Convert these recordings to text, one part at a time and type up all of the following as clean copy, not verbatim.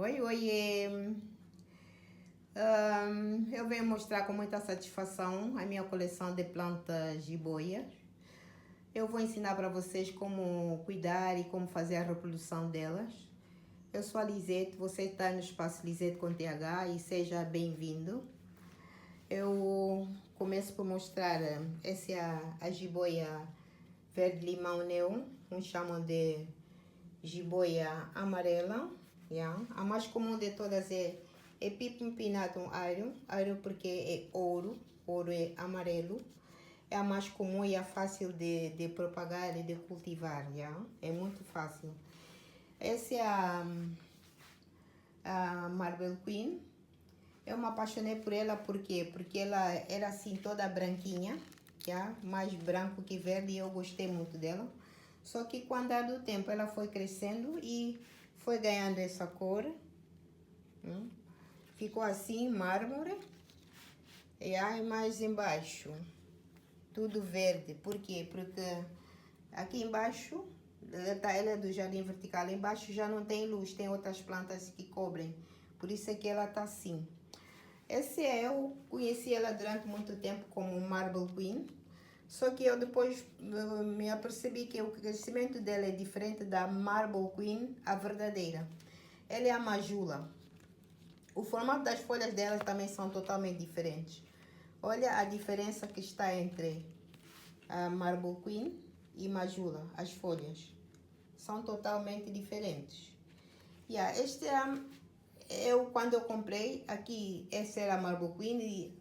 Oi, oiê! Eu venho mostrar com muita satisfação a minha coleção de plantas jiboia. Eu vou ensinar para vocês como cuidar e como fazer a reprodução delas. Eu sou a Lisete, você está no espaço Lisete com TH e seja bem-vindo. Eu começo por mostrar, essa é a jiboia verde-limão neon, uns chamam de jiboia amarela. Yeah. A mais comum de todas é Pipimpinatum airo porque é ouro é amarelo. É a mais comum e é fácil de propagar e de cultivar, yeah? É muito fácil. Essa é a Marble Queen. Eu me apaixonei por ela porque ela era assim toda branquinha, yeah? Mais branco que verde, e eu gostei muito dela. Só que com o andar do tempo ela foi crescendo e foi ganhando essa cor. Ficou assim, mármore. E aí mais embaixo, tudo verde. Por quê? Porque aqui embaixo, ela é do jardim vertical, embaixo já não tem luz, tem outras plantas que cobrem. Por isso é que ela tá assim. Eu conheci ela durante muito tempo como Marble Queen. Só que eu depois me apercebi que o crescimento dela é diferente da Marble Queen, a verdadeira. Ela é a majula. O formato das folhas delas também são totalmente diferentes. Olha a diferença que está entre a Marble Queen e Majula, as folhas. São totalmente diferentes. Quando eu comprei, aqui, essa era a Marble Queen e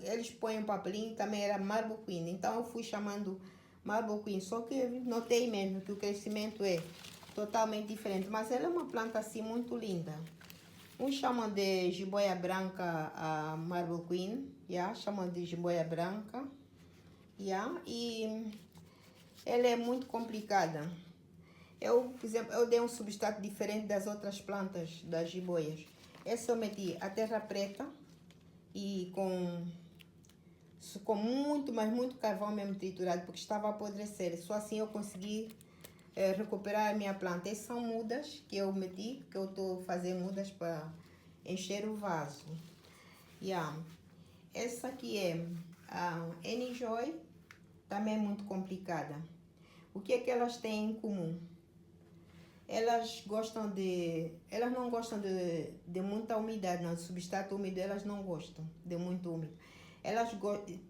eles põem um papelinho, também era Marble Queen. Então eu fui chamando Marble Queen, só que eu notei mesmo que o crescimento é totalmente diferente. Mas ela é uma planta assim muito linda. Uns chamam de jiboia branca a Marble Queen, chamam de jiboia branca, e ela é muito complicada. Por exemplo, eu dei um substrato diferente das outras plantas das jiboias. Essa eu meti a terra preta e com muito, mas muito carvão mesmo triturado, porque estava a apodrecer. Só assim eu consegui recuperar a minha planta. Essas são mudas que eu meti, que eu estou fazendo mudas para encher o vaso. Essa aqui é a N-Joy, também é muito complicada. O que é que elas têm em comum? Elas não gostam de muita umidade, não. Substrato úmido elas não gostam de muito úmido.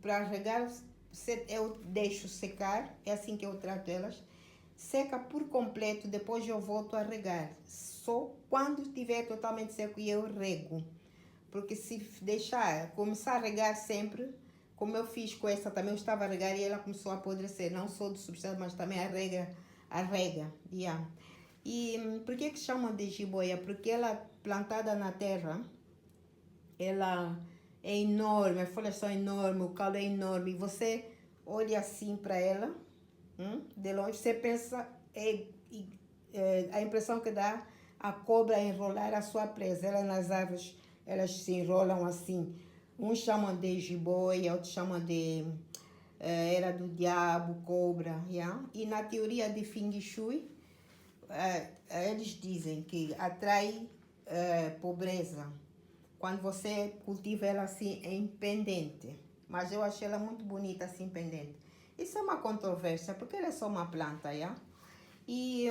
Para regar, eu deixo secar, é assim que eu trato elas. Seca por completo, depois eu volto a regar. Só quando estiver totalmente seco e eu rego. Porque se começar a regar sempre, como eu fiz com essa também, eu estava a regar e ela começou a apodrecer. Não só do substrato, mas também a rega. E por que chamam de jiboia? Porque ela plantada na terra, ela é enorme, as folhas são enormes, o caule é enorme. Você olha assim para ela, de longe, você pensa, a impressão que dá a cobra enrolar a sua presa. Ela nas árvores, elas se enrolam assim. Uns chamam de jiboia, outros chamam de era do diabo, cobra. E na teoria de Feng Shui, eles dizem que atrai pobreza quando você cultiva ela assim em pendente. Mas eu achei ela muito bonita assim pendente. Isso é uma controvérsia, porque ela é só uma planta, E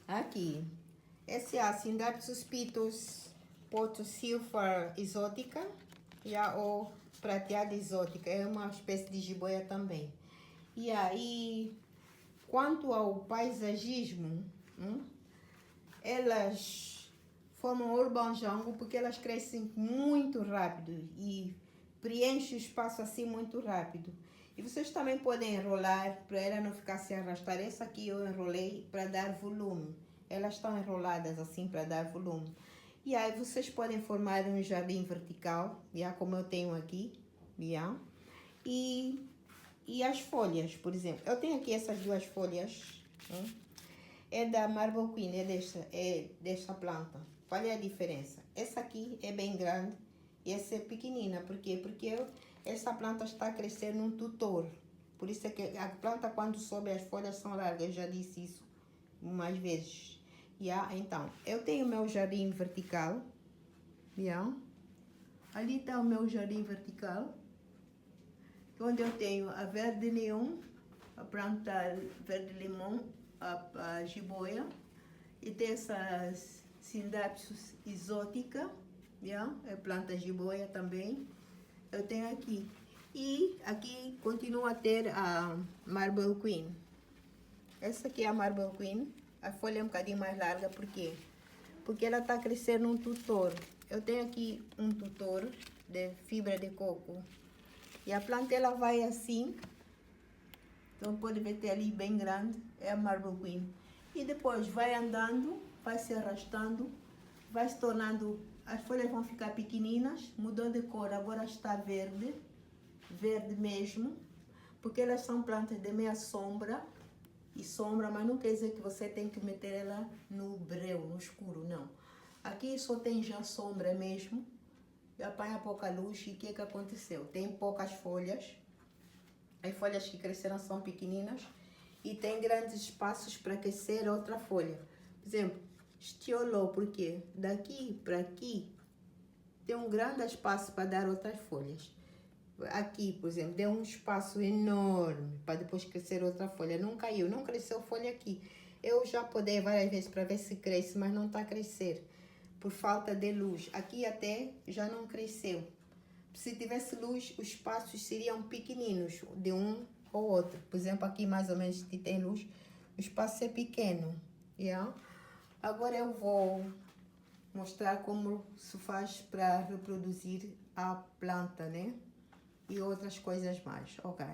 aqui, esse é a Syndapsus pitus potosilver exótica, ou prateada exótica. É uma espécie de jiboia também. E aí, quanto ao paisagismo, elas formam urban jungle porque elas crescem muito rápido e preenchem o espaço assim muito rápido. E vocês também podem enrolar para ela não ficar se arrastar. Essa aqui eu enrolei para dar volume. Elas estão enroladas assim para dar volume. E aí vocês podem formar um jardim vertical, como eu tenho aqui. E as folhas, por exemplo. Eu tenho aqui essas duas folhas. É da Marble Queen, é desta planta. Qual é a diferença? Essa aqui é bem grande e essa é pequenina. Por quê? Porque essa planta está a crescer num tutor. Por isso é que a planta, quando sobe, as folhas são largas. Eu já disse isso mais vezes. Yeah? Então, eu tenho o meu jardim vertical. Yeah? Ali está o meu jardim vertical, onde eu tenho a verde neon, a planta verde limão, a jiboia, e tem essas Scindapsus exótica, yeah? É planta jiboia também. Eu tenho aqui. E aqui continua a ter a Marble Queen. Essa aqui é a Marble Queen. A folha é um bocadinho mais larga, por quê? Porque ela está crescendo num tutor. Eu tenho aqui um tutor de fibra de coco. E a planta ela vai assim. Então pode ver que ali bem grande. É a Marble Queen. E depois vai andando, vai se arrastando, vai se tornando. As folhas vão ficar pequeninas, mudou de cor, agora está verde. Verde mesmo. Porque elas são plantas de meia sombra. E sombra, mas não quer dizer que você tem que meter ela no breu, no escuro, não. Aqui só tem já sombra mesmo, apanha pouca luz. E o que que aconteceu? Tem poucas folhas, as folhas que cresceram são pequeninas e tem grandes espaços para crescer outra folha. Por exemplo, estiolou, porque daqui para aqui tem um grande espaço para dar outras folhas. Aqui, por exemplo, deu um espaço enorme para depois crescer outra folha. Não caiu, não cresceu folha aqui. Eu já podei várias vezes para ver se cresce, mas não está a crescer por falta de luz. Aqui até já não cresceu. Se tivesse luz, os espaços seriam pequeninos de um ou outro. Por exemplo, aqui mais ou menos que tem luz, o espaço é pequeno. Yeah? Agora eu vou mostrar como se faz para reproduzir a planta, né? E outras coisas mais. Ok.